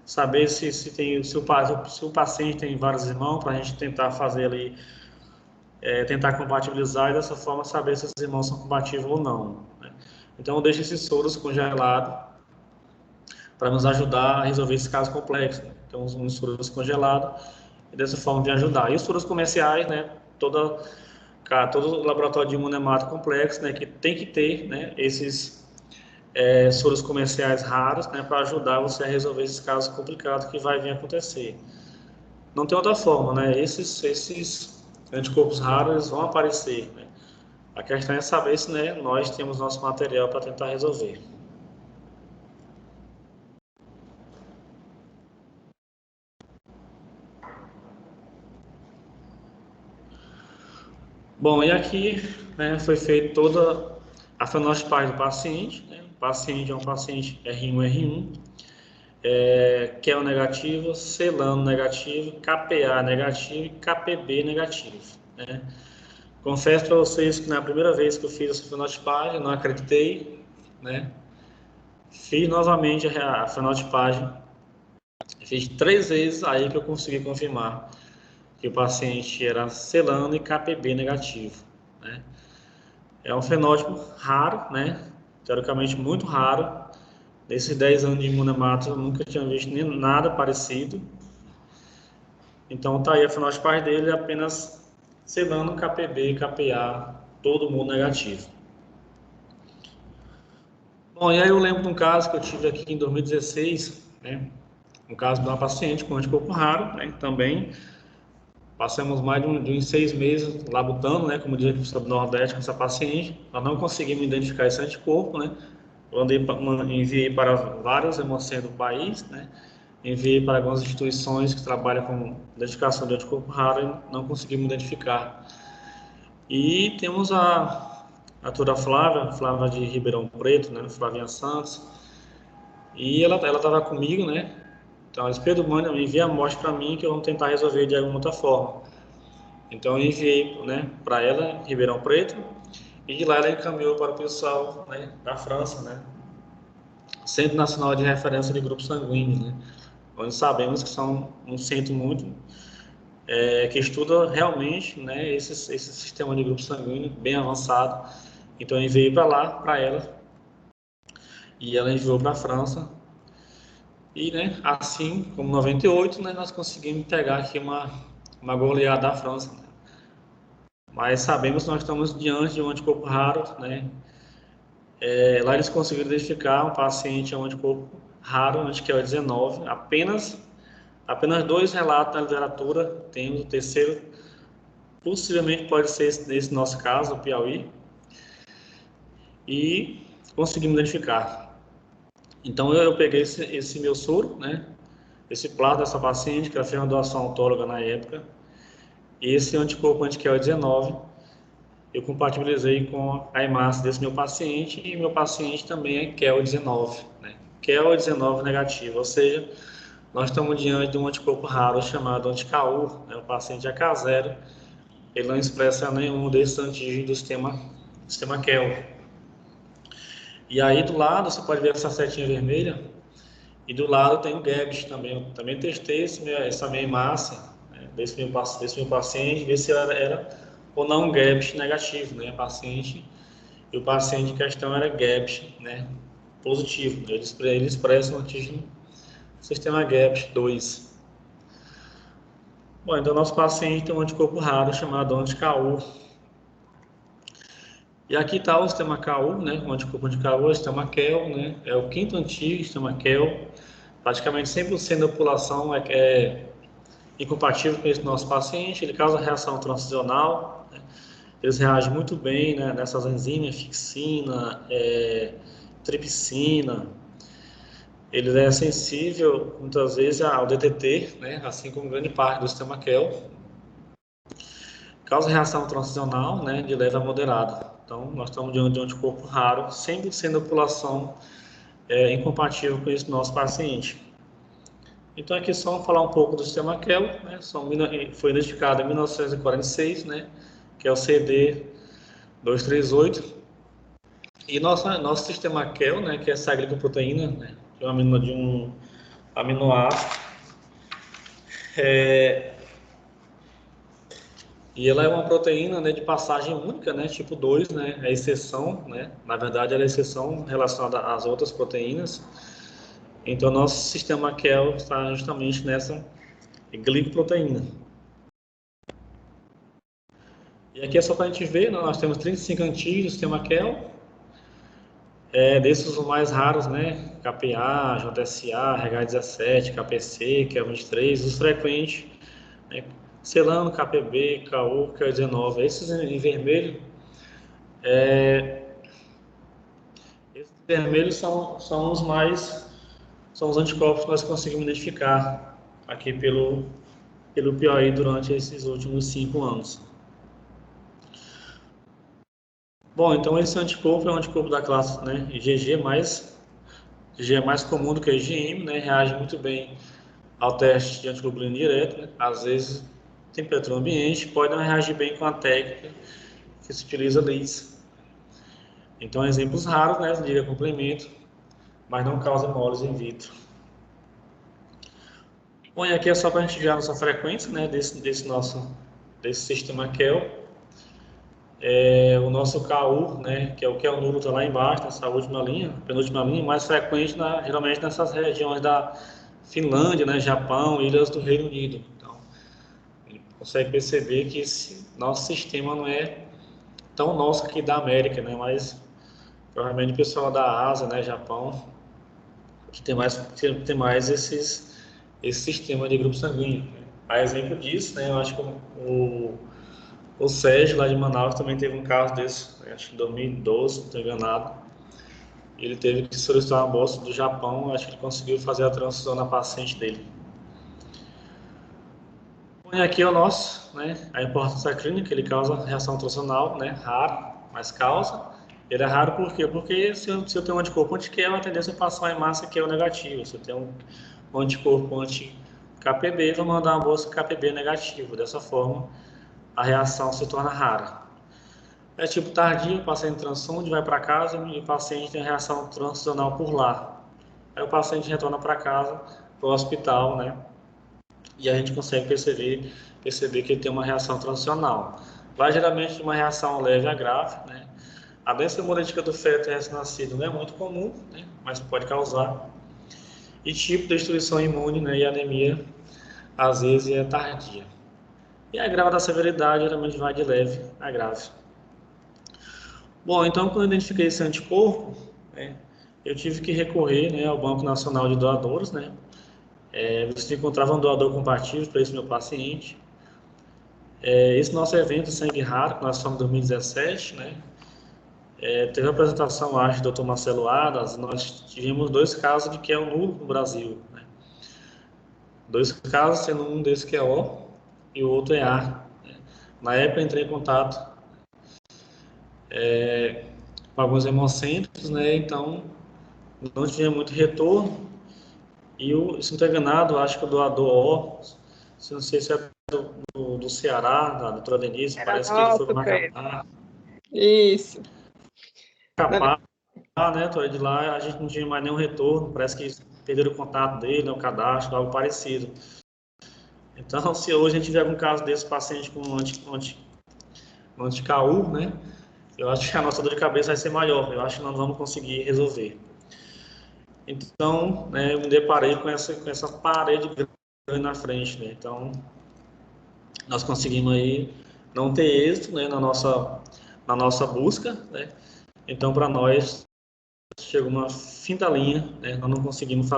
saber se o paciente tem vários irmãos, para a gente tentar fazer ali, tentar compatibilizar e dessa forma saber se os irmãos são compatíveis ou não, né? Então eu deixo esses soros congelados para nos ajudar a resolver esse caso complexo, né? Então uns soros congelados e dessa forma de ajudar. E os soros comerciais, né? Todo laboratório de imunemato complexo, né? Que tem que ter, né? Esses soros comerciais raros, né, para ajudar você a resolver esses casos complicados que vai vir a acontecer. Não tem outra forma, né? Esses anticorpos raros eles vão aparecer, né? A questão é saber se, né, nós temos nosso material para tentar resolver. Bom, e aqui, né, foi feita toda a fenotipagem do paciente, né? O paciente é um paciente R1, QEL negativo, CELANO negativo, KPA negativo e KPB negativo, né? Confesso para vocês que na primeira vez que eu fiz essa fenotipagem, não acreditei, né? Fiz novamente a fenotipagem, fiz 3 vezes aí que eu consegui confirmar que o paciente era CELANO e KPB negativo, né? É um fenótipo raro, né? Teoricamente muito raro. Nesses 10 anos de imunemato eu nunca tinha visto nem nada parecido. Então tá aí a fenotipagem dele, apenas CELANO, KPB, KPA, todo mundo negativo. Bom, e aí eu lembro de um caso que eu tive aqui em 2016, né? Um caso de uma paciente com anticorpo raro, né? Também passamos mais de uns 6 meses labutando, né? Como diz aqui o professor do Nordeste, com essa paciente. Nós não conseguimos identificar esse anticorpo, né? Eu enviei para vários hemocentros do país, né? Enviei para algumas instituições que trabalham com identificação de anticorpo raro e não conseguimos identificar. E temos a doutora Flávia de Ribeirão Preto, né? Flavinha Santos. E ela estava comigo, né? Então, esse Pedro Mano envia a amostra para mim que vamos tentar resolver de alguma outra forma. Então, eu enviei, né, para ela, Ribeirão Preto, e de lá ela encaminhou para o pessoal, né, da França, né? Centro Nacional de Referência de Grupos Sanguíneos, né? Onde sabemos que são um centro muito que estuda realmente, né, esse sistema de grupos sanguíneos bem avançado. Então, eu enviei para lá, para ela, e ela enviou para a França. E, né, assim como 98, né, nós conseguimos pegar aqui uma goleada da França, né? Mas sabemos que nós estamos diante de um anticorpo raro, né? Lá eles conseguiram identificar um paciente um anticorpo raro, anti-QL19, apenas 2 relatos na literatura, temos o terceiro, possivelmente pode ser esse nosso caso, o Piauí, e conseguimos identificar. Então eu peguei esse meu soro, né? Esse plasma dessa paciente, que ela fez uma doação autóloga na época, e esse anticorpo anti-QL19 eu compatibilizei com a hemácia desse meu paciente, e meu paciente também é QEL19, né? QEL19 negativo, ou seja, nós estamos diante de um anticorpo raro chamado anti-KU, né? O paciente é K0, ele não expressa nenhum desses antígenos do sistema QEL. E aí do lado, você pode ver essa setinha vermelha, e do lado tem o GABS também. Eu também testei essa minha hemácia, né, desse meu paciente, ver se era ou não um GABS negativo, né? E o paciente em questão era GABS, né? Positivo. Ele expressa um antígeno sistema GABS 2. Bom, então nosso paciente tem um anticorpo raro chamado anti-KU. E aqui está o sistema KU, né? O anticorpo anti-KU, o sistema QEL, né? É o quinto antígeno, sistema QEL. Praticamente 100% da população é incompatível com esse nosso paciente. Ele causa reação transicional, né? Eles reagem muito bem, né, nessas enzimas, fixina, tripsina. Ele é sensível, muitas vezes, ao DTT, né, assim como grande parte do sistema QEL. Causa reação transicional, né, de leve a moderada. Então, nós estamos diante de um anticorpo raro, 100% da população incompatível com esse nosso paciente. Então, aqui só vamos falar um pouco do sistema QEL, né, foi identificado em 1946, né, que é o CD238. E nosso sistema QEL, né, que é essa glicoproteína, né, de aminoácido. E ela é uma proteína, né, de passagem única, né, tipo 2, né, é exceção, né, na verdade ela é exceção relacionada às outras proteínas. Então, nosso sistema QEL está justamente nessa glicoproteína. E aqui é só para a gente ver, né, nós temos 35 antígenos no sistema QEL, desses os mais raros, né, KPA, JSA, RH17, KPC, QEL23, os frequentes, né, Celano, KPB, KU, QEL19, esses em vermelho. Esses vermelhos são os mais, são os anticorpos que nós conseguimos identificar aqui pelo POI durante esses últimos 5 anos. Bom, então esse anticorpo é um anticorpo da classe, né, IgG, IgG é mais comum do que IgM, né, reage muito bem ao teste de antiglobulina direto, né, às vezes temperatura ambiente, pode não reagir bem com a técnica que se utiliza LIS. Então, exemplos raros, né, liga complemento, mas não causa hemólise in vitro. Bom, e aqui é só para a gente ver a nossa frequência, né, desse sistema QEL. O nosso KU, né, que é o QEL nulo, está lá embaixo, nessa última linha, penúltima linha, mais frequente geralmente nessas regiões da Finlândia, né, Japão, ilhas do Reino Unido. Então, ele consegue perceber que esse nosso sistema não é tão nosso aqui da América, né, mas provavelmente o pessoal da Ásia, né, Japão, que tem mais esse sistema de grupo sanguíneo. A exemplo disso, né, eu acho que o Sérgio, lá de Manaus, também teve um caso desse, né, acho que em 2012, não estou enganado. Ele teve que solicitar uma amostra do Japão, acho que ele conseguiu fazer a transfusão na paciente dele. E aqui é o nosso, né, a importância clínica, ele causa reação transacional, né, raro, mas causa. Ele é raro por quê? Porque se eu tenho um anticorpo anti-QEL, a tendência é passar em massa QEL negativa. Se eu tenho um anticorpo anti-KPB, vou mandar uma amostra KPB negativo. Dessa forma, a reação se torna rara. É tipo tardio, o paciente transfunde, vai para casa e o paciente tem reação transicional por lá. Aí o paciente retorna para casa, para o hospital, né? E a gente consegue perceber que ele tem uma reação transicional. Vai geralmente de uma reação leve a grave, né? A doença hemolítica do feto recém-nascido não é muito comum, né? Mas pode causar. E tipo de destruição imune, né? E anemia, às vezes, é tardia. E a grave da severidade geralmente vai de leve a grave. Bom, então quando eu identifiquei esse anticorpo, né, eu tive que recorrer, né, ao Banco Nacional de Doadores, né? Você encontrava um doador compatível para esse meu paciente. Esse nosso evento Sangue Raro, que nós fomos em 2017, né? Teve a apresentação, acho, do Dr. Marcelo Adas. Nós tivemos 2 casos de QEL nulo no Brasil, né? 2 casos, sendo um desses que é O e o outro é A, né? Na época eu entrei em contato com alguns hemocentros, né? Então não tinha muito retorno. E se não estou enganado, acho que o doador O, não sei se é do Ceará, da doutora Denise, Era parece que ele foi para nosso, Pedro. Macapá. Isso. Macapá, né? De lá a gente não tinha mais nenhum retorno, parece que perderam o contato dele, né, o cadastro, algo parecido. Então, se hoje a gente tiver algum caso desse paciente com anti-KU, né? Eu acho que a nossa dor de cabeça vai ser maior. Eu acho que nós vamos conseguir resolver. Então, né, eu me deparei com essa parede grande na frente, né? Então, nós conseguimos aí não ter êxito, né, na nossa busca, né? Então, para nós, chegou uma fim da linha, né? Nós não conseguimos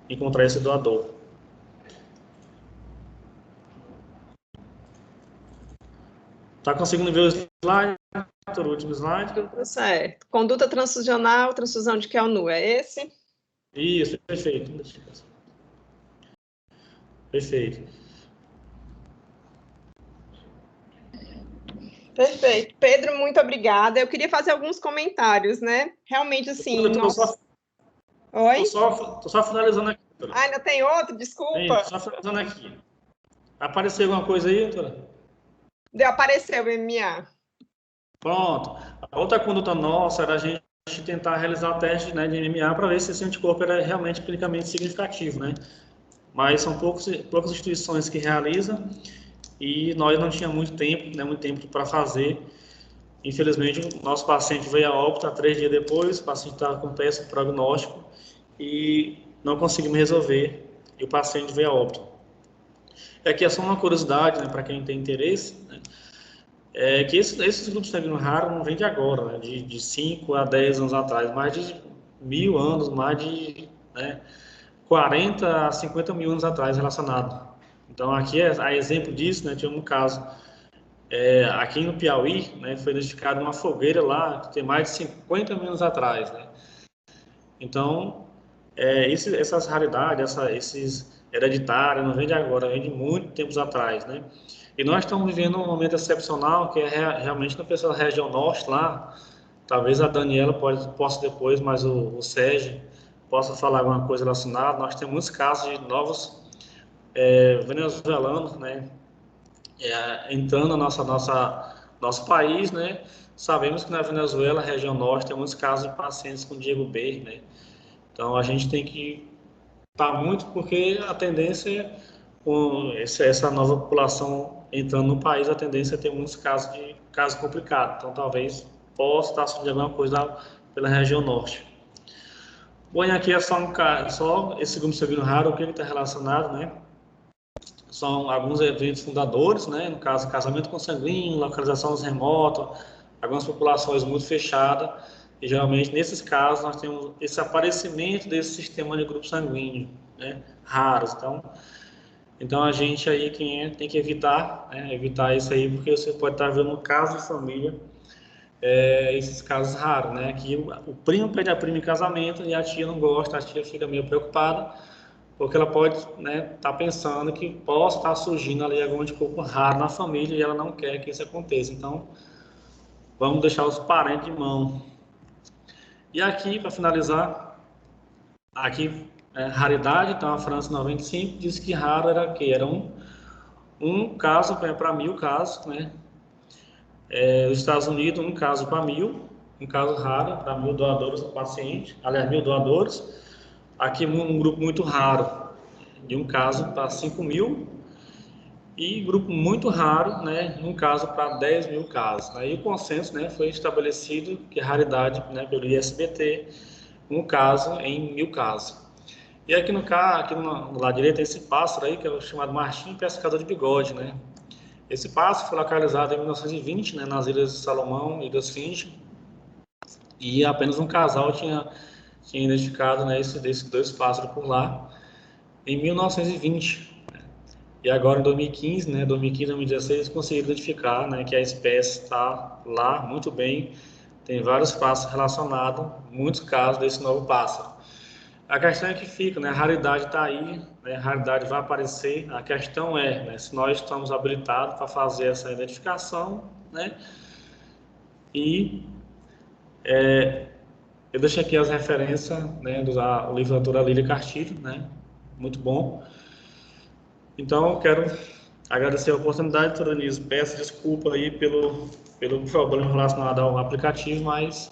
encontrar esse doador. Tá conseguindo ver o slide? O último slide? Tudo certo. Conduta transfusional, transfusão de QEL nulo, é esse? Isso, perfeito. Perfeito. Perfeito. Pedro, muito obrigada. Eu queria fazer alguns comentários, né? Realmente, assim... Oi? Tô só finalizando aqui, doutora. Ah, ainda tem outro? Desculpa. Só finalizando aqui. Apareceu alguma coisa aí, doutora? Apareceu o MMA. Pronto. A outra conduta nossa era a gente gente tentar realizar o teste, né, de MMA para ver se esse anticorpo era realmente clinicamente significativo, né? Mas são poucas instituições que realizam e nós não tínhamos muito tempo, né, muito tempo para fazer. Infelizmente, o nosso paciente veio a óbito 3 dias depois, o paciente estava com péssimo prognóstico e não conseguimos resolver, e o paciente veio a óbito. Aqui é só uma curiosidade, né, para quem tem interesse, né, é que esses grupos sanguíneos raros não vêm de agora, né, de 5 a 10 anos atrás, mais de 1000 anos, mais de, né, 40 a 50 mil anos atrás relacionado. Então, aqui, a exemplo disso, né, tinha um caso aqui no Piauí, né, foi identificado uma fogueira lá que tem mais de 50 mil anos atrás, né? Então, essas raridades, esses hereditários, não vem de agora, vem de muito tempos atrás, né? E nós estamos vivendo um momento excepcional, que é realmente na pessoa da região norte lá, talvez a Daniela possa depois, mas o Sérgio possa falar alguma coisa relacionada. Nós temos muitos casos de novos venezuelanos, né, entrando no nosso país, né? Sabemos que na Venezuela, região norte, tem muitos casos de pacientes com Diego B, né? Então a gente tem que estar muito, porque a tendência, com essa nova população entrando no país, a tendência é ter muitos casos complicados. Então talvez possa estar surgindo alguma coisa pela região norte. Bom, e aqui é só esse grupo sanguíneo raro, o que ele está relacionado, né? São alguns eventos fundadores, né? No caso, casamento consanguíneo, localização remota, algumas populações muito fechadas, e geralmente nesses casos nós temos esse aparecimento desse sistema de grupo sanguíneo, né? Raros. Então a gente aí tem que evitar, né? Evitar isso aí, porque você pode estar vendo um caso de família, esses casos raros, né? Que o primo pede a prima em casamento e a tia não gosta, a tia fica meio preocupada, porque ela pode, né, estar pensando que possa estar surgindo ali algum anticorpo raro na família e ela não quer que isso aconteça. Então, vamos deixar os parentes de mão. E aqui, para finalizar, aqui, raridade, então a França 95 diz que raro era que era um caso para 1000 casos, né? Os Estados Unidos, um caso para 1000, um caso raro para 1000 doadores do paciente, aliás, 1000 doadores. Aqui um grupo muito raro, de um caso para 5.000, e grupo muito raro, né, um caso para 10 mil casos. Aí o consenso, né, foi estabelecido que a raridade, né, pelo ISBT, um caso em 1000 casos. E aqui no lado direito tem esse pássaro aí, que é o chamado martim pescador de bigode, né. Esse pássaro foi localizado em 1920, né, nas Ilhas de Salomão e das Finge, e apenas um casal tinha identificado, né, desses dois pássaros por lá em 1920. E agora em 2015, né, 2015, 2016, conseguiram identificar, né, que a espécie está lá muito bem, tem vários pássaros relacionados, muitos casos desse novo pássaro. A questão é que fica, né, a raridade está aí, né, a raridade vai aparecer, a questão é, né, se nós estamos habilitados para fazer essa identificação, né, e eu deixei aqui as referências, né, o livro da doutora Lília Castilho, né, muito bom. Então, eu quero agradecer a oportunidade, doutora Denise. Peço desculpa aí pelo problema relacionado ao aplicativo, mas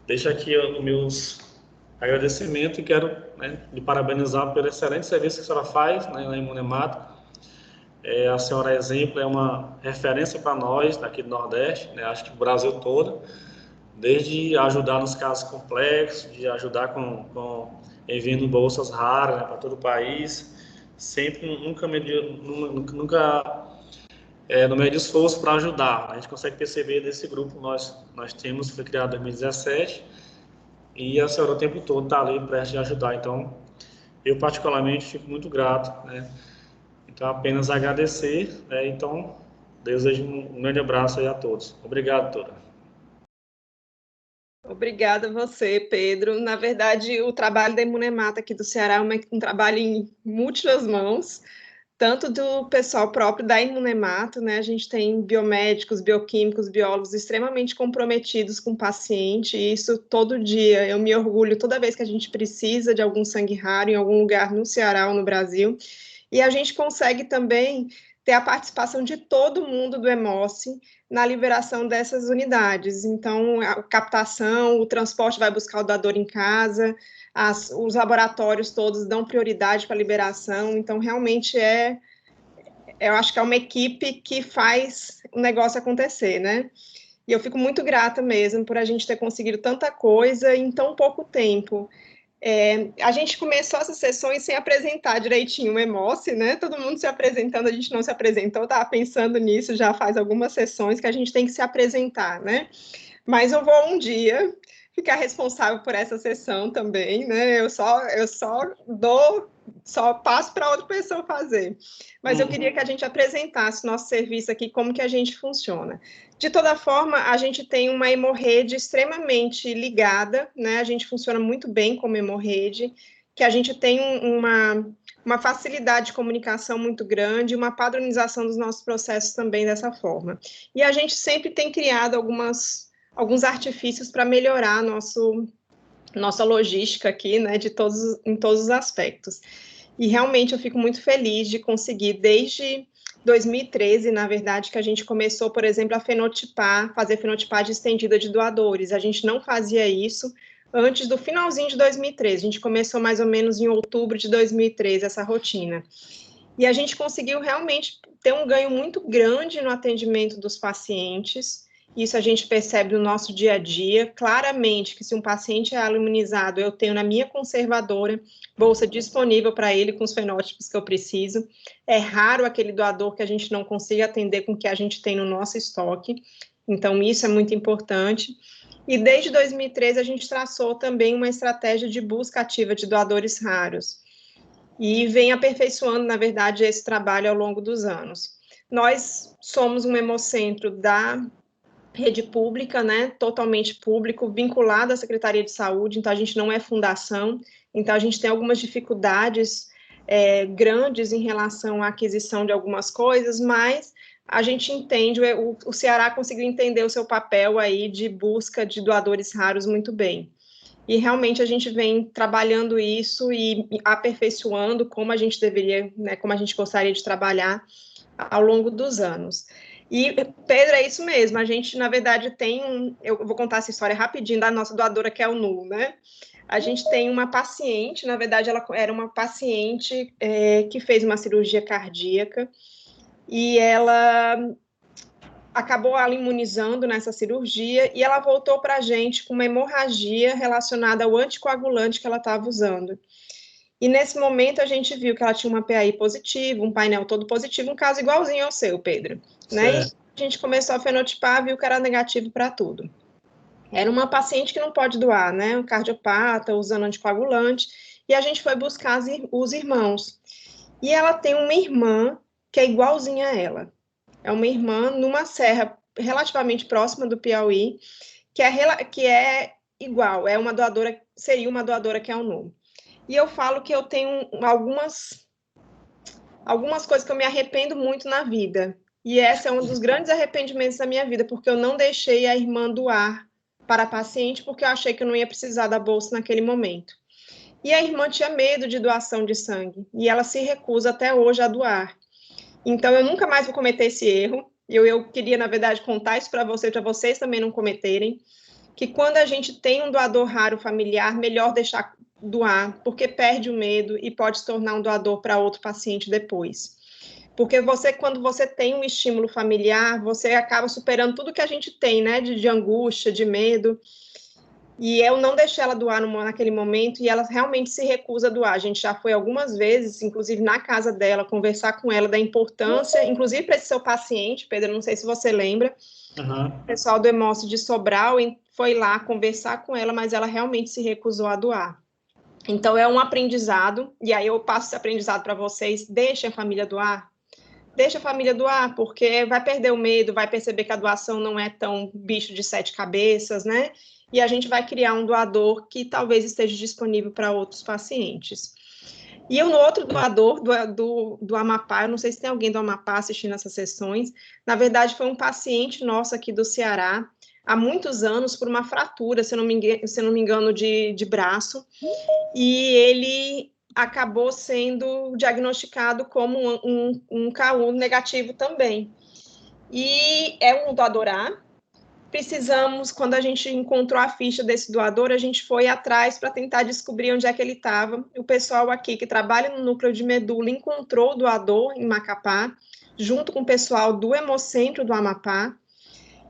deixo aqui os meus agradecimentos e quero, né, lhe parabenizar pelo excelente serviço que a senhora faz, né, na Imunemato. A senhora, exemplo, é uma referência para nós daqui do Nordeste, né, acho que o Brasil todo, desde ajudar nos casos complexos, de ajudar enviando bolsas raras, né, para todo o país, sempre, nunca no meio de esforço para ajudar. A gente consegue perceber desse grupo nós temos, foi criado em 2017, e a senhora o tempo todo está ali prestes a ajudar. Então, eu particularmente fico muito grato, né? Então, apenas agradecer, né? Então, desejo um grande abraço aí a todos. Obrigado, doutora. Obrigada a você, Pedro. Na verdade, o trabalho da Imunemata aqui do Ceará é um trabalho em múltiplas mãos, tanto do pessoal próprio da Imunemato, né? A gente tem biomédicos, bioquímicos, biólogos extremamente comprometidos com o paciente, e isso todo dia. Eu me orgulho toda vez que a gente precisa de algum sangue raro em algum lugar no Ceará ou no Brasil. E a gente consegue também ter a participação de todo mundo do Hemoce na liberação dessas unidades. Então, a captação, o transporte vai buscar o doador em casa, os laboratórios todos dão prioridade para a liberação, então, realmente eu acho que é uma equipe que faz o negócio acontecer, né? E eu fico muito grata mesmo por a gente ter conseguido tanta coisa em tão pouco tempo. A gente começou essas sessões sem apresentar direitinho o Hemoce, né? Todo mundo se apresentando, a gente não se apresentou, estava pensando nisso já faz algumas sessões que a gente tem que se apresentar, né? Mas eu vou um dia ficar responsável por essa sessão também, né? Eu só passo para outra pessoa fazer. Mas eu queria que a gente apresentasse nosso serviço aqui, como que a gente funciona. De toda forma, a gente tem uma hemorrede extremamente ligada, né? A gente funciona muito bem como hemorrede, que a gente tem uma facilidade de comunicação muito grande, uma padronização dos nossos processos também dessa forma. E a gente sempre tem criado alguns artifícios para melhorar nossa logística aqui, né, em todos os aspectos. E realmente eu fico muito feliz de conseguir, desde 2013, na verdade, que a gente começou, por exemplo, a fazer fenotipagem estendida de doadores. A gente não fazia isso antes do finalzinho de 2013. A gente começou mais ou menos em outubro de 2013, essa rotina. E a gente conseguiu realmente ter um ganho muito grande no atendimento dos pacientes. Isso a gente percebe no nosso dia a dia, claramente que se um paciente é aloimunizado, eu tenho na minha conservadora bolsa disponível para ele com os fenótipos que eu preciso. É raro aquele doador que a gente não consiga atender com o que a gente tem no nosso estoque, então isso é muito importante. E desde 2013 a gente traçou também uma estratégia de busca ativa de doadores raros e vem aperfeiçoando, na verdade, esse trabalho ao longo dos anos. Nós somos um hemocentro da rede pública, né, totalmente público, vinculado à Secretaria de Saúde, então a gente não é fundação, então a gente tem algumas dificuldades grandes em relação à aquisição de algumas coisas, mas a gente entende, o Ceará conseguiu entender o seu papel aí de busca de doadores raros muito bem. E realmente a gente vem trabalhando isso e aperfeiçoando como a gente deveria, né, como a gente gostaria de trabalhar ao longo dos anos. E, Pedro, é isso mesmo, a gente, na verdade, eu vou contar essa história rapidinho da nossa doadora, que é o Nu, né? A gente tem uma paciente, na verdade, ela era uma paciente que fez uma cirurgia cardíaca e ela acabou ela imunizando nessa cirurgia e ela voltou para a gente com uma hemorragia relacionada ao anticoagulante que ela estava usando. E nesse momento a gente viu que ela tinha uma PAI positiva, um painel todo positivo, um caso igualzinho ao seu, Pedro. Né? E a gente começou a fenotipar, viu que era negativo para tudo. Era uma paciente que não pode doar, né? Um cardiopata, usando anticoagulante, e a gente foi buscar os irmãos. E ela tem uma irmã que é igualzinha a ela. É uma irmã numa serra relativamente próxima do Piauí, que é igual, seria uma doadora que é o nome. E eu falo que eu tenho algumas coisas que eu me arrependo muito na vida. E esse é um dos grandes arrependimentos da minha vida, porque eu não deixei a irmã doar para a paciente, porque eu achei que eu não ia precisar da bolsa naquele momento. E a irmã tinha medo de doação de sangue, e ela se recusa até hoje a doar. Então, eu nunca mais vou cometer esse erro. Eu queria, na verdade, contar isso para vocês também não cometerem, que quando a gente tem um doador raro familiar, melhor deixar doar, porque perde o medo e pode se tornar um doador para outro paciente depois. Porque quando você tem um estímulo familiar, você acaba superando tudo que a gente tem, né, de angústia, de medo. E eu não deixei ela doar naquele momento e ela realmente se recusa a doar. A gente já foi algumas vezes, inclusive na casa dela, conversar com ela da importância, inclusive para esse seu paciente, Pedro, não sei se você lembra, o pessoal do Hemoce de Sobral foi lá conversar com ela, mas ela realmente se recusou a doar. Então, é um aprendizado, e aí eu passo esse aprendizado para vocês, deixem a família doar, porque vai perder o medo, vai perceber que a doação não é tão bicho de 7 cabeças, né? E a gente vai criar um doador que talvez esteja disponível para outros pacientes. E no outro doador do Amapá, eu não sei se tem alguém do Amapá assistindo essas sessões, na verdade foi um paciente nosso aqui do Ceará, há muitos anos, por uma fratura, se eu não me engano, de braço, e ele acabou sendo diagnosticado como um KU negativo também. E é um doador A. Precisamos, quando a gente encontrou a ficha desse doador, a gente foi atrás para tentar descobrir onde é que ele estava. O pessoal aqui que trabalha no núcleo de medula encontrou o doador em Macapá, junto com o pessoal do Hemocentro do Amapá.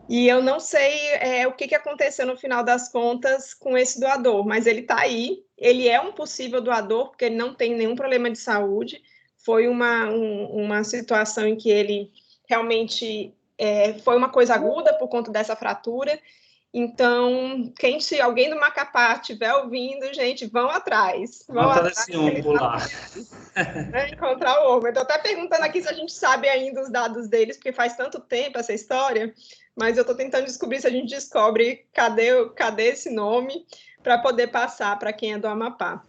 E eu não sei o que aconteceu no final das contas com esse doador, mas ele está aí. Ele é um possível doador, porque ele não tem nenhum problema de saúde. Foi uma situação em que ele realmente foi uma coisa aguda por conta dessa fratura. Então, se alguém do Macapá estiver ouvindo, gente, vão atrás. Vão atrás esse ombro lá. Encontrar o ovo. Estou até perguntando aqui se a gente sabe ainda os dados deles, porque faz tanto tempo essa história, mas eu estou tentando descobrir se a gente descobre cadê esse nome para poder passar para quem é do Amapá.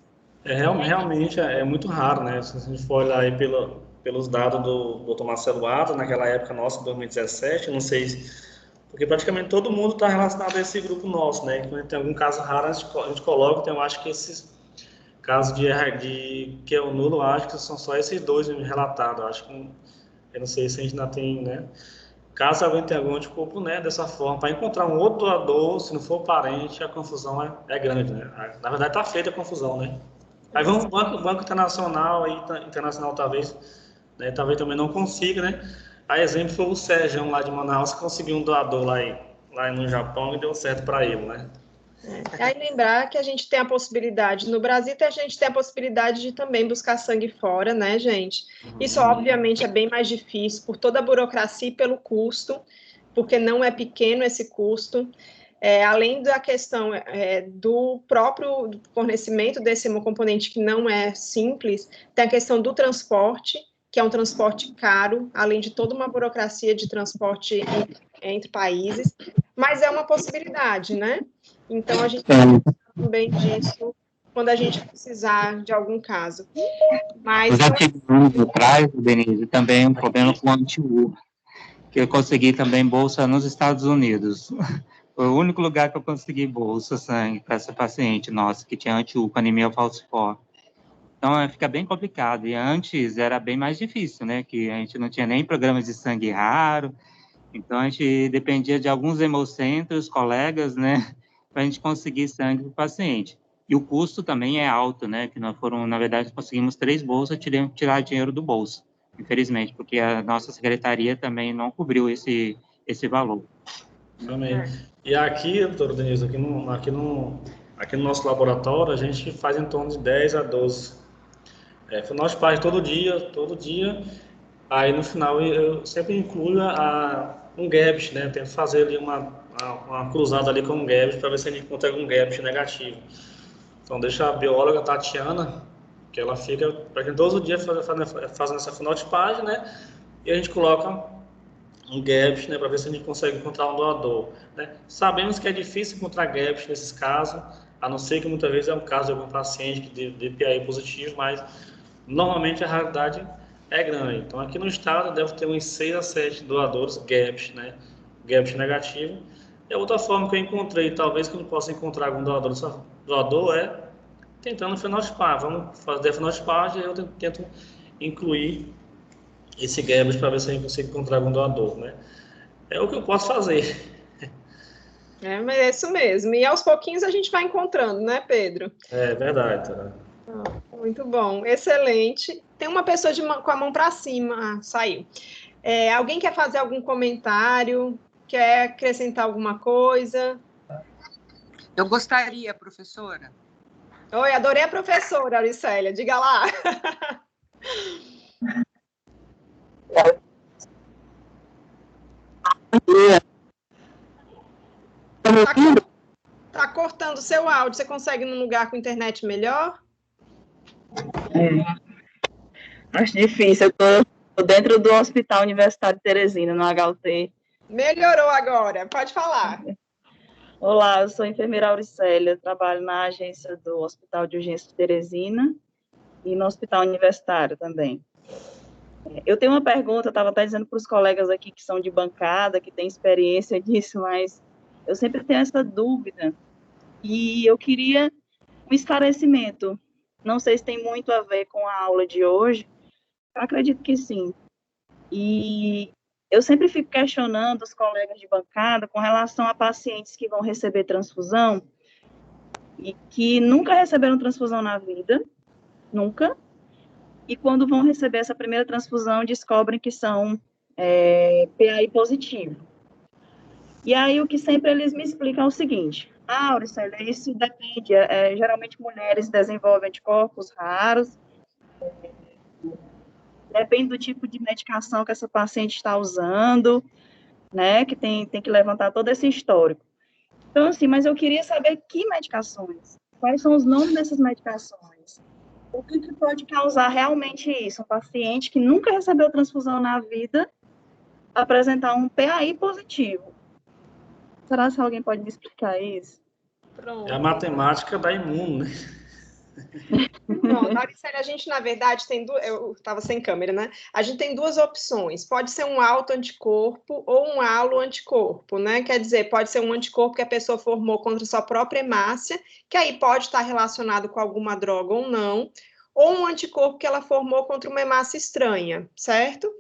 Realmente é muito raro, né? Se a gente for olhar aí pelos dados do Dr. Marcelo Ata, naquela época nossa, 2017, não sei porque praticamente todo mundo está relacionado a esse grupo nosso, né? Quando tem algum caso raro, a gente coloca, então eu acho que esses casos de que é o nulo, eu acho que são só esses dois relatados. Eu acho que, eu não sei se a gente ainda tem, né? Caso alguém tenha algum anticorpo, né, dessa forma, para encontrar um outro doador, se não for parente, a confusão é grande, né? Na verdade, está feita a confusão, né? Aí vamos banco internacional, internacional talvez, né, talvez também não consiga, né? A exemplo foi o Sérgio lá de Manaus, que conseguiu um doador lá no Japão e deu certo para ele, né? Aí lembrar que a gente tem a possibilidade, no Brasil a gente tem a possibilidade de também buscar sangue fora, né, gente? Isso obviamente é bem mais difícil por toda a burocracia e pelo custo, porque não é pequeno esse custo. Além da questão do próprio fornecimento desse hemocomponente, que não é simples, tem a questão do transporte, que é um transporte caro, além de toda uma burocracia de transporte entre países, mas é uma possibilidade, né? Então, a gente tem também disso quando a gente precisar de algum caso. Mas eu já tive anos atrás, Denise, também um problema com o anti-U, que eu consegui também bolsa nos Estados Unidos. Foi o único lugar que eu consegui bolsa sangue para essa paciente nossa, que tinha anti-U com anemia falciforme. Então, fica bem complicado. E antes era bem mais difícil, né? Que a gente não tinha nem programas de sangue raro. Então, a gente dependia de alguns hemocentros, colegas, né? Para a gente conseguir sangue para o paciente. E o custo também é alto, né? Que nós na verdade, conseguimos 3 bolsas, tivemos que tirar dinheiro do bolso, infelizmente, porque a nossa secretaria também não cobriu esse valor. Realmente. E aqui, doutora Denise, aqui no nosso laboratório, a gente faz em torno de 10 a 12. Nós faz todo dia. Aí no final eu sempre incluo um GAPS, né? Eu tento fazer ali uma cruzada ali com um GAPS para ver se a gente encontra algum GAPS negativo. Então deixa a bióloga Tatiana, que ela fica para gente todos os dias fazendo essa fenotipagem, né? E a gente coloca um GAPS, né, para ver se a gente consegue encontrar um doador, né? Sabemos que é difícil encontrar GAPS nesses casos, a não ser que muitas vezes é um caso de algum paciente que dê PAI positivo, mas normalmente a realidade é grande. Então aqui no estado deve ter uns 6 a 7 doadores GAPS, né? GAPS negativo. E a outra forma que eu encontrei, talvez que eu não possa encontrar algum doador é tentando fenotipar. Vamos fazer a fenotipagem e eu tento incluir esse GAPS para ver se a gente consegue encontrar algum doador, né? É o que eu posso fazer. Mas é isso mesmo. E aos pouquinhos a gente vai encontrando, né, Pedro? É verdade, tá? Muito bom, excelente. Tem uma pessoa com a mão para cima. Saiu. Alguém quer fazer algum comentário? Quer acrescentar alguma coisa? Eu gostaria, professora. Oi, adorei a professora, Auricélia. Diga lá. Tá cortando o seu áudio. Você consegue num lugar com internet melhor? Acho difícil. Eu tô dentro do Hospital Universitário de Teresina, no HUT. Melhorou agora. Pode falar. Olá, eu sou a enfermeira Auricélia, trabalho na agência do Hospital de Urgência de Teresina e no Hospital Universitário também. Eu tenho uma pergunta, eu estava até dizendo para os colegas aqui que são de bancada, que têm experiência disso, mas eu sempre tenho essa dúvida e eu queria um esclarecimento. Não sei se tem muito a ver com a aula de hoje, eu acredito que sim. E eu sempre fico questionando os colegas de bancada com relação a pacientes que vão receber transfusão e que nunca receberam transfusão na vida, nunca, e quando vão receber essa primeira transfusão, descobrem que são PAI positivo. E aí, o que sempre eles me explicam é o seguinte: Auricélia, isso depende, geralmente mulheres desenvolvem anticorpos raros, depende do tipo de medicação que essa paciente está usando, né, que tem que levantar todo esse histórico. Então, assim, mas eu queria saber que medicações, quais são os nomes dessas medicações, o que pode causar realmente isso? Um paciente que nunca recebeu transfusão na vida apresentar um PAI positivo. Será que alguém pode me explicar isso? Pronto. É a matemática da imuno, né? Pronto, Auricélia, a gente, na verdade, tem duas... Eu estava sem câmera, né? A gente tem duas opções. Pode ser um autoanticorpo ou um aloanticorpo, né? Quer dizer, pode ser um anticorpo que a pessoa formou contra sua própria hemácia, que aí pode estar relacionado com alguma droga ou não, ou um anticorpo que ela formou contra uma hemácia estranha, certo?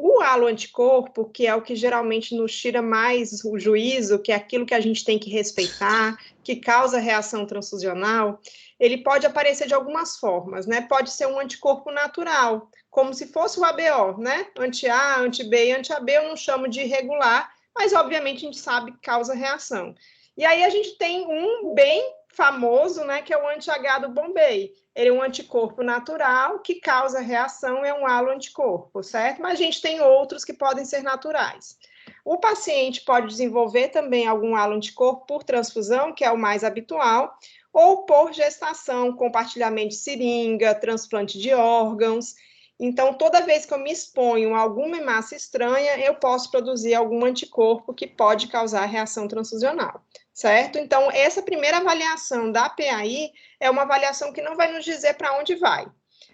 O aloanticorpo, que é o que geralmente nos tira mais o juízo, que é aquilo que a gente tem que respeitar, que causa reação transfusional, ele pode aparecer de algumas formas, né? Pode ser um anticorpo natural, como se fosse o ABO, né? Anti-A, anti-B e anti-AB eu não chamo de irregular, mas obviamente a gente sabe que causa reação. E aí a gente tem um bem famoso, né, que é o anti-H do Bombay. Ele é um anticorpo natural que causa reação, é um aloanticorpo, certo? Mas a gente tem outros que podem ser naturais. O paciente pode desenvolver também algum aloanticorpo por transfusão, que é o mais habitual, ou por gestação, compartilhamento de seringa, transplante de órgãos. Então, toda vez que eu me exponho a alguma hemácia estranha, eu posso produzir algum anticorpo que pode causar reação transfusional, certo? Então, essa primeira avaliação da PAI é uma avaliação que não vai nos dizer para onde vai.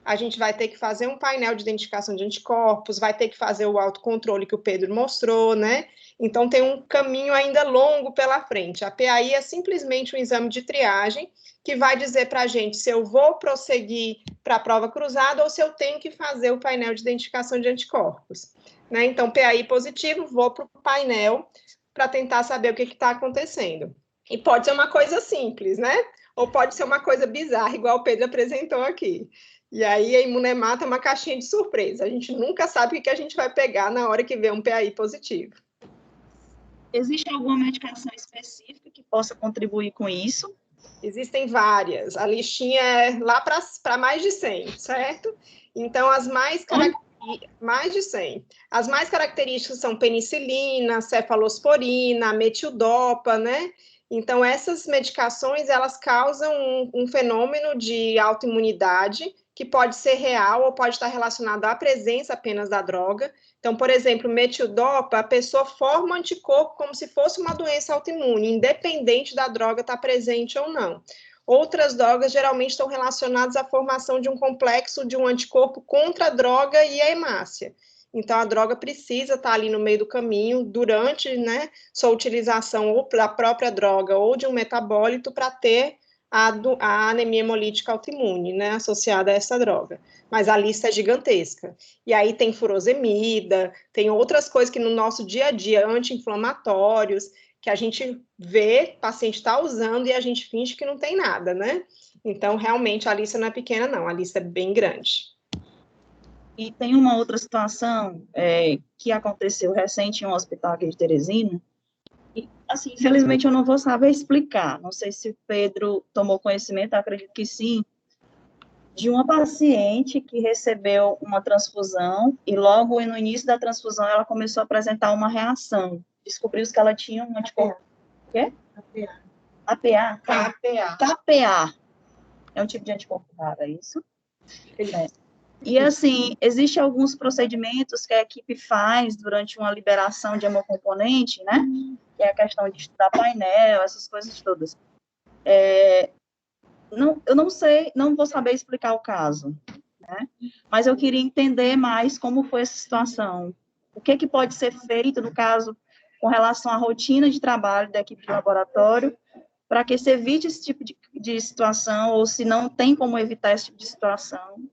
A gente vai ter que fazer um painel de identificação de anticorpos, vai ter que fazer o autocontrole que o Pedro mostrou, né? Então, tem um caminho ainda longo pela frente. A PAI é simplesmente um exame de triagem que vai dizer para a gente se eu vou prosseguir para a prova cruzada ou se eu tenho que fazer o painel de identificação de anticorpos, né? Então, PAI positivo, vou para o painel para tentar saber o que está acontecendo. E pode ser uma coisa simples, né? Ou pode ser uma coisa bizarra, igual o Pedro apresentou aqui. E aí a Imunemata é uma caixinha de surpresa. A gente nunca sabe o que a gente vai pegar na hora que vê um PAI positivo. Existe alguma medicação específica que possa contribuir com isso? Existem várias. A listinha é lá para mais de 100, certo? Então, as mais de 100. As mais características são penicilina, cefalosporina, metildopa, né? Então, essas medicações, elas causam um fenômeno de autoimunidade que pode ser real ou pode estar relacionado à presença apenas da droga. Então, por exemplo, metildopa, a pessoa forma um anticorpo como se fosse uma doença autoimune, independente da droga estar presente ou não. Outras drogas geralmente estão relacionadas à formação de um complexo de um anticorpo contra a droga e a hemácia. Então, a droga precisa estar ali no meio do caminho, durante, né, sua utilização ou da própria droga ou de um metabólito para ter a anemia hemolítica autoimune, né, associada a essa droga. Mas a lista é gigantesca. E aí tem furosemida, tem outras coisas que no nosso dia a dia, anti-inflamatórios, que a gente vê, o paciente está usando e a gente finge que não tem nada, né? Então, realmente, a lista não é pequena, não. A lista é bem grande. E tem uma outra situação que aconteceu recente em um hospital aqui de Teresina, e, assim, infelizmente eu não vou saber explicar, não sei se o Pedro tomou conhecimento, acredito que sim, de uma paciente que recebeu uma transfusão e logo no início da transfusão ela começou a apresentar uma reação. Descobriu que ela tinha um anticorpo. O quê? APA? KPA. É um tipo de anticorpo raro, é isso? É. E, assim, existem alguns procedimentos que a equipe faz durante uma liberação de hemocomponente, né? Que é a questão de estudar painel, essas coisas todas. Eu não sei, não vou saber explicar o caso, né? Mas eu queria entender mais como foi essa situação. O que pode ser feito, no caso, com relação à rotina de trabalho da equipe de laboratório, para que se evite esse tipo de situação, ou se não tem como evitar esse tipo de situação?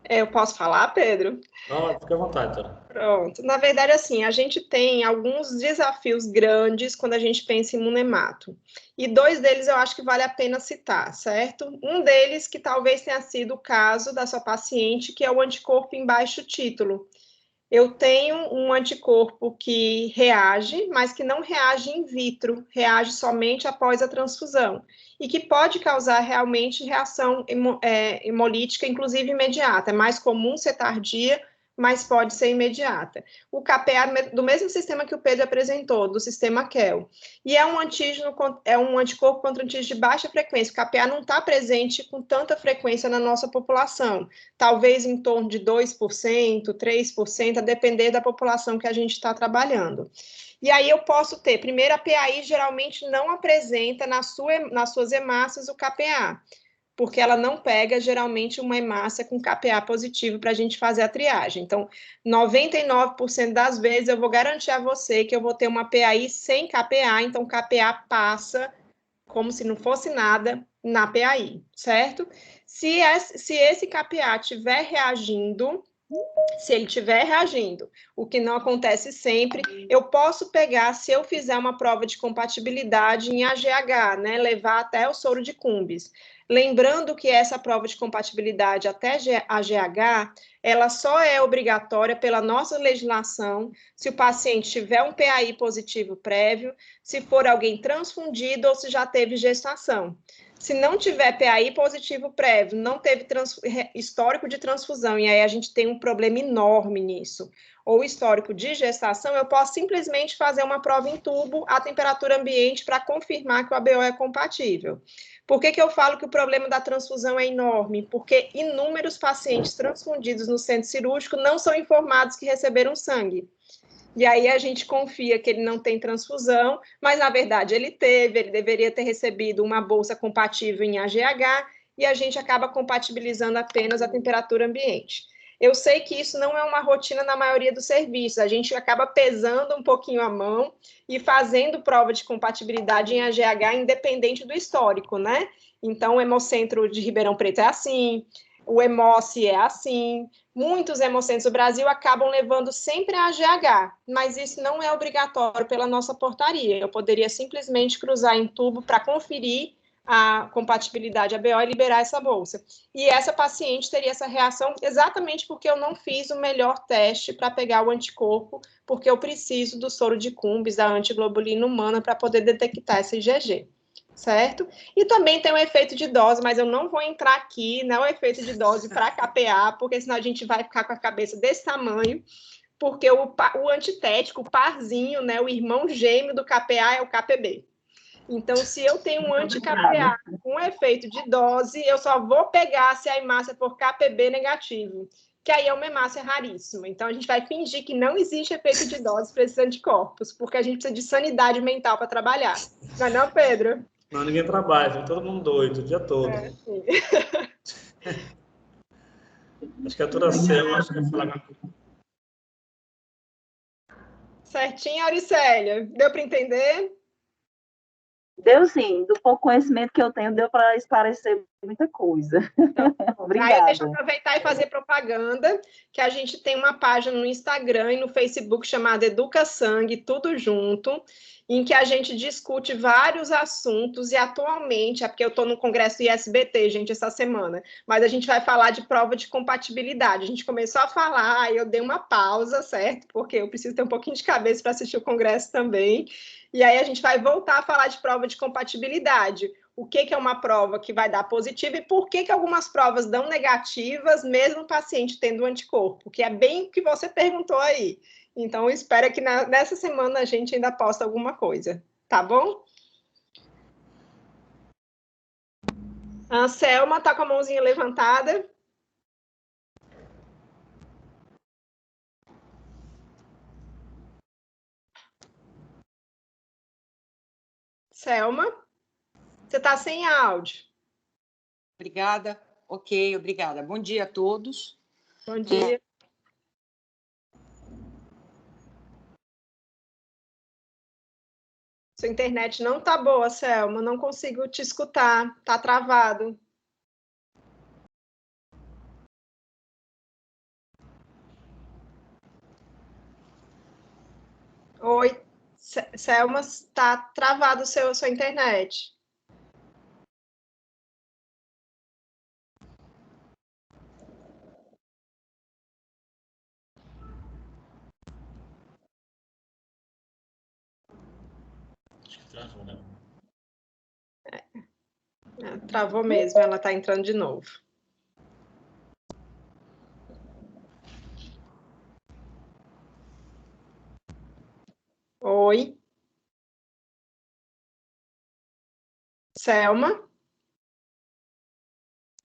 Eu posso falar, Pedro? Não, fica à vontade, Tara. Pronto. Na verdade, assim, a gente tem alguns desafios grandes quando a gente pensa em munemato. E dois deles eu acho que vale a pena citar, certo? Um deles que talvez tenha sido o caso da sua paciente, que é o anticorpo em baixo título. Eu tenho um anticorpo que reage, mas que não reage in vitro, reage somente após a transfusão, e que pode causar realmente reação hemolítica, inclusive imediata. É mais comum ser tardia, mas pode ser imediata. O KPA do mesmo sistema que o Pedro apresentou, do sistema KEL. E é um antígeno, é um anticorpo contra antígeno de baixa frequência. O KPA não está presente com tanta frequência na nossa população. Talvez em torno de 2%, 3%, a depender da população que a gente está trabalhando. E aí eu posso ter, primeiro, a PAI geralmente não apresenta nas suas hemácias o KPA, porque ela não pega, geralmente, uma hemácia com KPA positivo para a gente fazer a triagem. Então, 99% das vezes eu vou garantir a você que eu vou ter uma PAI sem KPA, então KPA passa como se não fosse nada na PAI, certo? Se esse KPA estiver reagindo, se ele estiver reagindo, o que não acontece sempre, eu posso pegar, se eu fizer uma prova de compatibilidade em AGH, né, levar até o soro de Cumbres. Lembrando que essa prova de compatibilidade até AGH, ela só é obrigatória pela nossa legislação se o paciente tiver um PAI positivo prévio, se for alguém transfundido ou se já teve gestação. Se não tiver PAI positivo prévio, não teve histórico de transfusão, e aí a gente tem um problema enorme nisso, ou histórico de gestação, eu posso simplesmente fazer uma prova em tubo à temperatura ambiente para confirmar que o ABO é compatível. Por que eu falo que o problema da transfusão é enorme? Porque inúmeros pacientes transfundidos no centro cirúrgico não são informados que receberam sangue. E aí a gente confia que ele não tem transfusão, mas na verdade ele deveria ter recebido uma bolsa compatível em AGH, e a gente acaba compatibilizando apenas a temperatura ambiente. Eu sei que isso não é uma rotina na maioria dos serviços, a gente acaba pesando um pouquinho a mão e fazendo prova de compatibilidade em AGH independente do histórico, né? Então, o Hemocentro de Ribeirão Preto é assim, o Hemoce é assim, muitos hemocentros do Brasil acabam levando sempre a AGH, mas isso não é obrigatório pela nossa portaria. Eu poderia simplesmente cruzar em tubo para conferir a compatibilidade ABO e liberar essa bolsa. E essa paciente teria essa reação exatamente porque eu não fiz o melhor teste para pegar o anticorpo, porque eu preciso do soro de Cumbres, da antiglobulina humana, para poder detectar essa IgG. Certo? E também tem o efeito de dose, mas eu não vou entrar aqui, não é o efeito de dose para KPA, porque senão a gente vai ficar com a cabeça desse tamanho, porque o antitético, o parzinho, né, o irmão gêmeo do KPA é o KPB. Então, se eu tenho um anti-KPA com efeito de dose, eu só vou pegar se a hemácia for KPB negativo, que aí é uma hemácia raríssima. Então, a gente vai fingir que não existe efeito de dose para esses anticorpos, porque a gente precisa de sanidade mental para trabalhar. Não é não, Pedro? Não, ninguém trabalha, fica todo mundo doido o dia todo. Sim. Acho que a doutora Selma, acho que vai falar alguma coisa. Certinho, Auricélia. Deu para entender? Deu sim, do pouco conhecimento que eu tenho, deu para esclarecer muita coisa. Então, Obrigada. Aí deixa eu aproveitar e fazer propaganda, que a gente tem uma página no Instagram e no Facebook chamada Educa Sangue, tudo junto, em que a gente discute vários assuntos, e atualmente, é porque eu estou no congresso do ISBT, gente, essa semana, mas a gente vai falar de prova de compatibilidade. A gente começou a falar, aí eu dei uma pausa, certo? Porque eu preciso ter um pouquinho de cabeça para assistir o congresso também, e aí a gente vai voltar a falar de prova de compatibilidade. O que é uma prova que vai dar positiva e por que algumas provas dão negativas, mesmo o paciente tendo anticorpo, que é bem o que você perguntou aí. Então, eu espero que nessa semana a gente ainda posta alguma coisa, tá bom? A Selma está com a mãozinha levantada. Selma, você está sem áudio. Obrigada. Ok, obrigada. Bom dia a todos. Bom dia. Sua internet não tá boa, Selma, não consigo te escutar, tá travado. Oi, Selma, tá travado sua internet. Acho que travou, né? Travou mesmo, ela tá entrando de novo. Oi. Selma?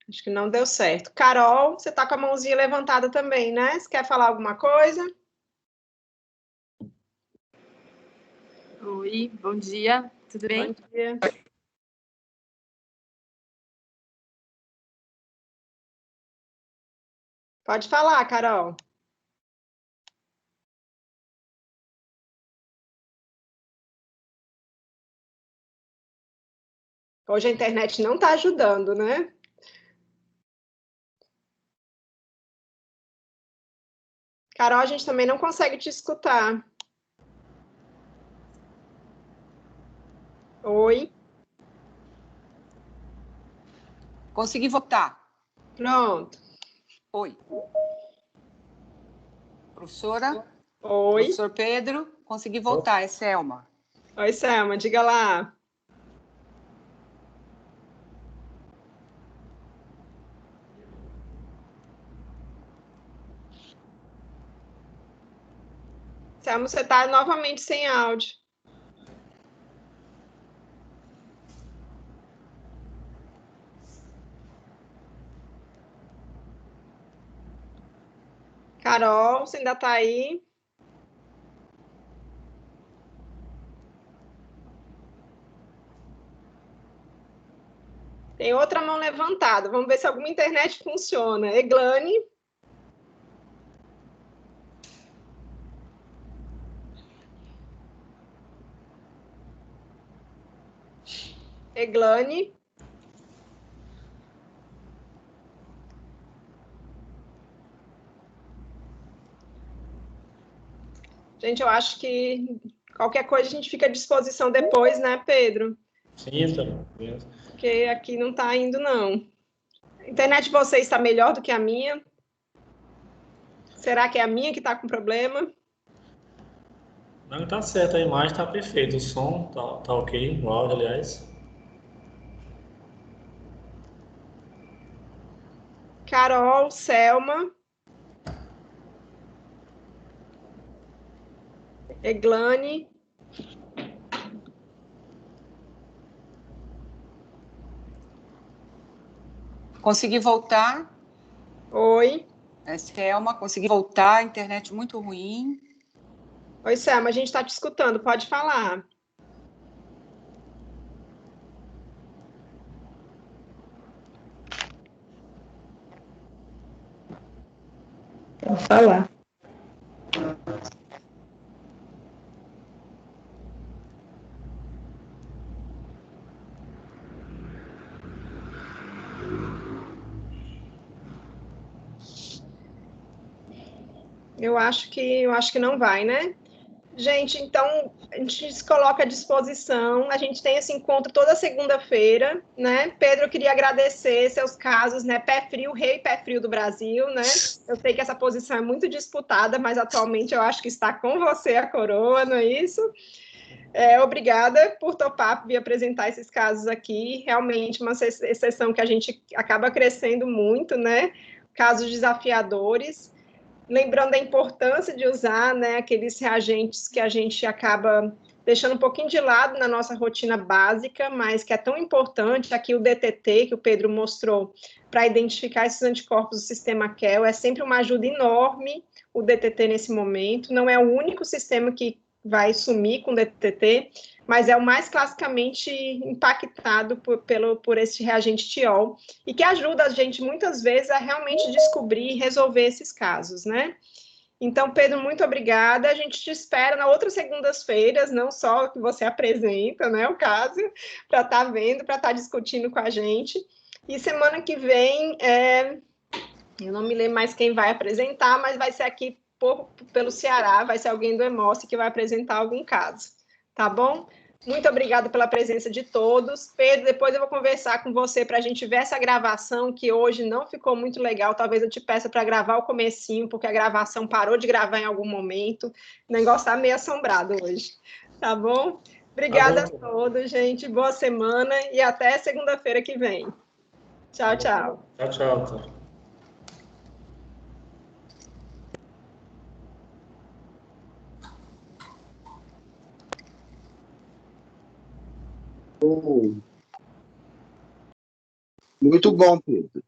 Acho que não deu certo. Carol, você tá com a mãozinha levantada também, né? Você quer falar alguma coisa? Oi, bom dia, tudo bem? Bom dia. Pode falar, Carol. Hoje a internet não está ajudando, né? Carol, a gente também não consegue te escutar. Oi. Consegui votar. Pronto. Oi. Professora? Oi. Professor Pedro? Consegui votar, é Selma. Oi, Selma, diga lá. Selma, você está novamente sem áudio. Carol, você ainda está aí? Tem outra mão levantada. Vamos ver se alguma internet funciona. Eglane. Eglane. Gente, eu acho que qualquer coisa a gente fica à disposição depois, né, Pedro? Sim, tá. Porque aqui não está indo, não. A internet de vocês está melhor do que a minha? Será que é a minha que está com problema? Não, tá certo, a imagem tá perfeita, o som tá ok, o áudio, aliás. Carol, Selma. Eglane. Consegui voltar. Oi. É Selma, consegui voltar, internet muito ruim. Oi, Selma, a gente está te escutando, pode falar. Pode falar. Eu acho que não vai, né? Gente, então a gente se coloca à disposição. A gente tem esse encontro toda segunda-feira, né? Pedro, eu queria agradecer seus casos, né? Pé frio, rei pé frio do Brasil, né? Eu sei que essa posição é muito disputada, mas atualmente eu acho que está com você a coroa, não é isso? Obrigada por topar vir apresentar esses casos aqui. Realmente uma exceção que a gente acaba crescendo muito, né? Casos desafiadores. Lembrando a importância de usar, né, aqueles reagentes que a gente acaba deixando um pouquinho de lado na nossa rotina básica, mas que é tão importante. Aqui o DTT, que o Pedro mostrou, para identificar esses anticorpos do sistema QEL, é sempre uma ajuda enorme o DTT nesse momento. Não é o único sistema que vai sumir com o DTT, mas é o mais classicamente impactado por esse reagente tiol, e que ajuda a gente, muitas vezes, a realmente descobrir e resolver esses casos, né? Então, Pedro, muito obrigada. A gente te espera na outras segundas-feiras, não só que você apresenta, né, o caso, para estar vendo, para estar discutindo com a gente. E semana que vem, eu não me lembro mais quem vai apresentar, mas vai ser aqui pelo Ceará, vai ser alguém do Emoce que vai apresentar algum caso, tá bom? Muito obrigada pela presença de todos. Pedro, depois eu vou conversar com você para a gente ver essa gravação, que hoje não ficou muito legal. Talvez eu te peça para gravar o comecinho, porque a gravação parou de gravar em algum momento. O negócio está meio assombrado hoje. Tá bom? Obrigada a todos, gente. Boa semana e até segunda-feira que vem. Tchau, tchau. Tchau, tchau. Muito bom, Pedro.